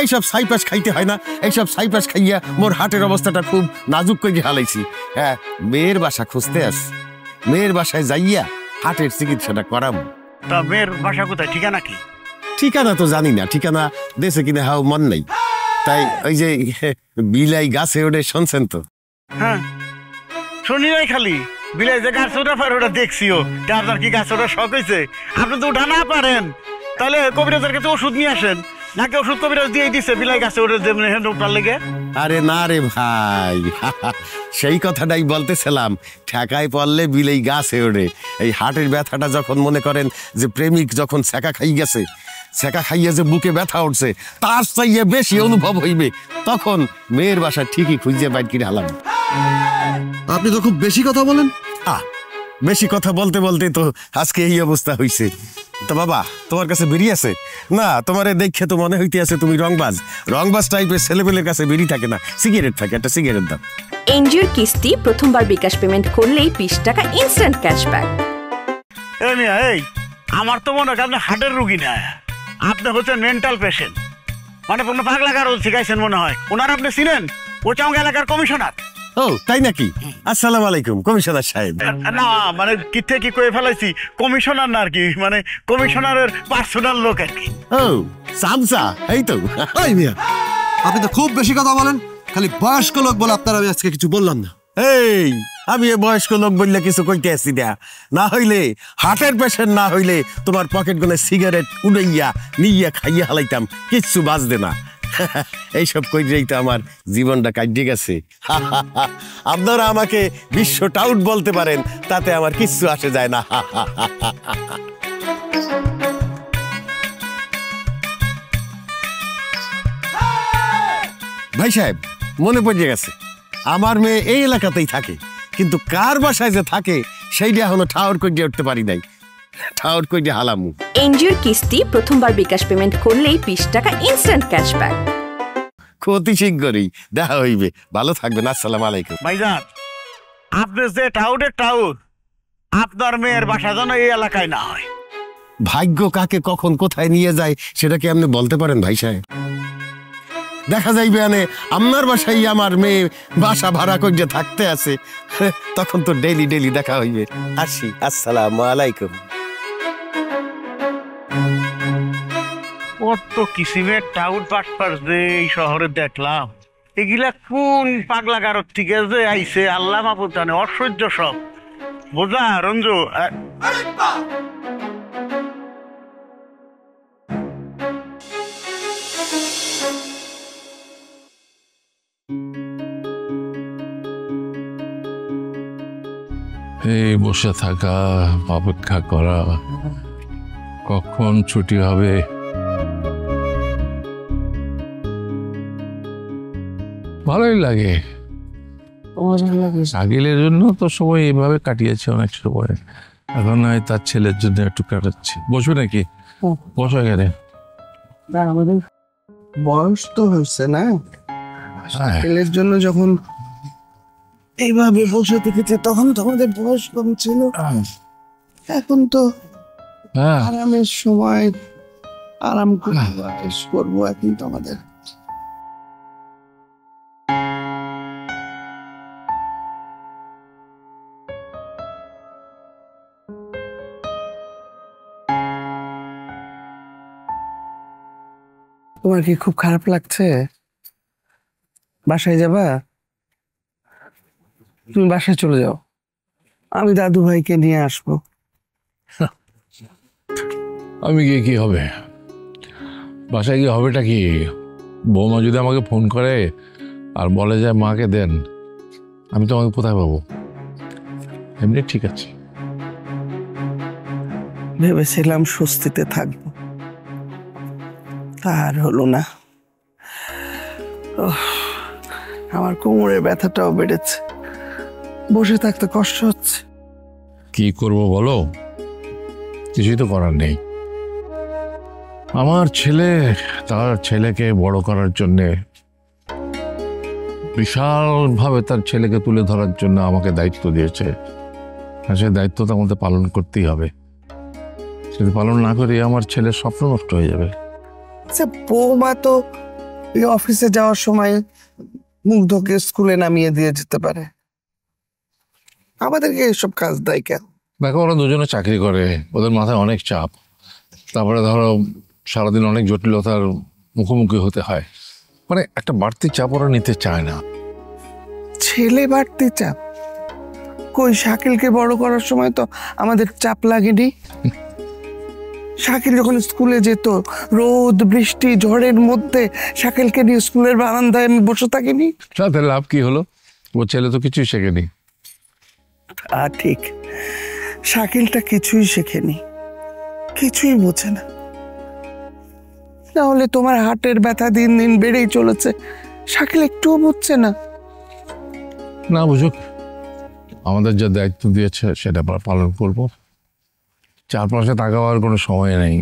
এইসব সাইপাস খাইতে হয় না, এইসব সাইপাস খাইয়া মোর হাটের অবস্থাটা খুব নাজুক করে হালাইছি। হ্যাঁ, মেয়ের বাসা খুঁজতে আস, মেয়ের বাসায় যাইয়া হাটের চিকিৎসাটা করাম। তা মেয়ের বাসা কোথায়, ঠিকানা কি? ঠিকানা তো জানি না, ঠিকানা দেশে কিনে হাও মন নেই। তাই ওই যে বিলাই গাছে ওঠে শুনছেন তো? হ্যাঁ শুনি নাই, খালি বিলাই যে গাছ ওঠা পারে ওটা দেখছিও। আপনার কি গাছ ওঠা শখ হয়েছে? আপনি তো ওঠা না পারেন, তাহলে কবিরাজের কাছে ওষুধ নিয়ে আসেন। নাকি ওষুধ কবিরাজ দিয়ে দিছে বিলাই গাছে ওঠে ওঠার লেগে? আরে না রে ভাই, সেই কথাটাই বলতেছিলাম। ঠেকায় পড়লে বিলাই গাছে ওঠে। এই হাটের ব্যথাটা যখন মনে করেন যে প্রেমিক যখন ছ্যাঁকা খাই গেছে, ছ্যাঁকা খাইয়া যে বুকে ব্যথা উঠছে তার চাইয়ে বেশি অনুভব হইবে, তখন মেয়ের বাসা ঠিকই খুঁজে বাইর কিনে হালাম। আপনি তো খুব বেশি কথা বলেন। বেশি কথা বলতে বলতে তো আজকে এই অবস্থা হইছে। তো বাবা, তোমার কাছে বিড়ি আছে? না, তোমারে দেখে তো মনে হইতে আছে তুমি রংবাজ। রংবাজ টাইপের ছেলেপেলের কাছে বিড়ি থাকে না, সিগারেট থাকে। একটা সিগারেট দাও। এনজিওর কিস্তি প্রথমবার বিকাশ পেমেন্ট করলেই 20 টাকা ইনস্ট্যান্ট ক্যাশব্যাক। এই মিয়া, এই আমার তো মনে হয় আপনি হার্টের রুগী না, আপনি হচ্ছেন মেন্টাল পেশেন্ট। মানে কোনো পাগলা কারো শিখাইছেন মনে হয়। ওনার আপনি চিনেন? ও চাঙ্গা এলাকার কমিশনার। ও তাই নাকি? আসসালামু আলাইকুম কমিশনার সাহেব। না মানে কি থেকে কি কয়ে ফেলাইছি, কমিশনার না আর কি, মানে কমিশনারের পার্সোনাল লোক আর কি। ও সামসা, এই তো। এই মিয়া, আপনি তো খুব বেশি কথা বলেন। খালি বয়স্ক লোক বলে আপনার আমি আজকে কিছু বললাম না। এই আমি বয়স্ক লোক বললে কিছু কইতে আসছি দেয়া না, হইলে হার্টের পেশেন্ট না হইলে তোমার পকেট গুলো সিগারেট উড়াইয়া নিয়ে খাইয়া হালাইতাম, কিচ্ছু বাজবে না। এইসব কইরেই তো আমার জীবনটা কাটিয়ে গেছে। আপনারা আমাকে বিশ্ব টাউট বলতে পারেন, তাতে আমার কিচ্ছু আসে যায় না। ভাই সাহেব, মনে পড়ে গেছে, আমার মেয়ে এই এলাকাতেই থাকে, কিন্তু কার বাসায় যে থাকে সেইটা এখনো ঠাউর করে উঠতে পারি নাই। ঠাউর করে হালামু। এনজিওর কিস্তি প্রথমবার বিকাশ পেমেন্ট করলেই 20 টাকা ইনস্ট্যান্ট ক্যাশব্যাক। ক্ষতি শীঘ্রই দেখা হইবে। ভালো থাকবেন। আসসালামু আলাইকুম। ভাইজান, আপনি যে টাউটের টাউট, আপনার মেয়ের বাসা যেন এই এলাকায় না হয়। ভাগ্য কাকে কখন কোথায় নিয়ে যায় সেটা কি আপনি বলতে পারেন ভাই সাহেব? দেখা যাইবে আনে আপনার বাসায় আমার মেয়ে বাসা ভাড়া করে থাকতে আছে, তখন তো ডেইলি ডেইলি দেখা হইবে। আসি, আসসালামু আলাইকুম। কত কিসিমের টাউট বাটপার যে এই শহরে দেখলাম, এগুলা কোন পাগলা গারদ থেকে যে আইছে আল্লাহ মাহফুজ জানে। অসহ্য সব বোঝা। রঞ্জু, এই বসে থাকা, অপেক্ষা করা কখন ছুটি হবে। ভালোই লাগে। সাগিলের জন্য তো সময় এইভাবে কাটিয়েছে অনেক সময়, এখন নয় তার ছেলের জন্য একটু কাটাচ্ছি। বসবে নাকি? বসো এখানে। আমাদের বয়স তো হচ্ছে না, ছেলের জন্য যখন এইভাবে বসে থেকেছে তখন তো আমাদের বয়স কম ছিল। এখন তো আরামের সময়, আরাম করবো এখন তো আমাদের। তোমার কি খুব খারাপ লাগছে? বাসায় যাবা? তুমি বাসায় চলে যাও, আমি দাদু ভাইকে নিয়ে আসবো। আমি গিয়ে কি হবে? বাসায় গিয়ে হবেটা কি? বৌমা যদি আমাকে ফোন করে আর বলে যায় মাকে দেন, আমি তোমাকে কোথায় পাবো? এমনি ঠিক আছে। ভেবেছিলাম স্বস্তিতে থাকবো, আর হলো না। আমার কোমরের ব্যথাটাও বেড়েছে, বসে থাকতে কষ্ট হচ্ছে। কি করবো বলো? কিছুই তো করার নেই। আমার ছেলে তার ছেলেকে বড় করার জন্যে, বিশালভাবে তার ছেলেকে তুলে ধরার জন্য আমাকে দায়িত্ব দিয়েছে। আর সেই দায়িত্বটা আমাদের পালন করতেই হবে। যদি পালন না করি আমার ছেলের স্বপ্ন নষ্ট হয়ে যাবে। আচ্ছা, বৌমা তো ওই অফিসে যাওয়ার সময় মুগ্ধকে স্কুলে নামিয়ে দিয়ে যেতে পারে। আমাদেরকে এসব কাজ দেয় কেন? দেখো ওরা দুজনে চাকরি করে, ওদের মাথায় অনেক চাপ, তারপরে ধরো সারাদিন অনেক জটিলতার মুখোমুখি হতে হয়, মানে একটা বাড়তি চাপ ওরা নিতে চায় না। ছেলে বাড়তি চাপ? কই, শাকিলকে বড় করার সময় তো আমাদের চাপ লাগেনি। শাকিল যখন স্কুলে যেত, রোদ বৃষ্টি ঝড়ের মধ্যে শাকিলকে নিয়ে স্কুলের বারান্দায় আমি বসে থাকিনি। তাতে লাভ কি হলো? ও ছেলে তো কিছুই শেখেনি। ঠিক, শাকিলটা কিছুই শেখেনি, কিছুই বোঝে না। তাহলে তোমার হার্টের ব্যথা দিন দিন বেড়েই চলেছে, শাকিল একটুও বুঝছে না। না বুঝুক, আমাদের যা দায়িত্ব দিয়েছে সেটা আমরা পালন করব। চারপাশে তাকাবার কোনো সময় নেই,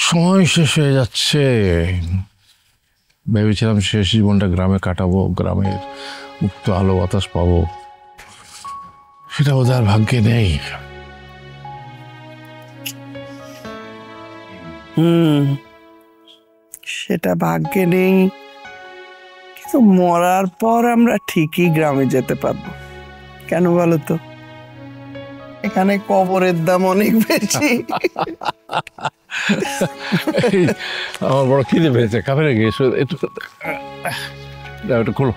সময় শেষ হয়ে যাচ্ছে। ভেবেছিলাম শেষ জীবনটা গ্রামে কাটাবো, গ্রামের মুক্ত আলো বাতাস পাবো, সেটা ওদের ভাগ্যে নেই। সেটা ভাগ্যে নেই, কিন্তু মরার পর আমরা ঠিকই গ্রামে যেতে পারবো। কেন বলো তো? এখানে কবরের দাম অনেক বেশি। আমার বড় খিদে পেয়েছে, খাবে নাকি? একটু খোলো।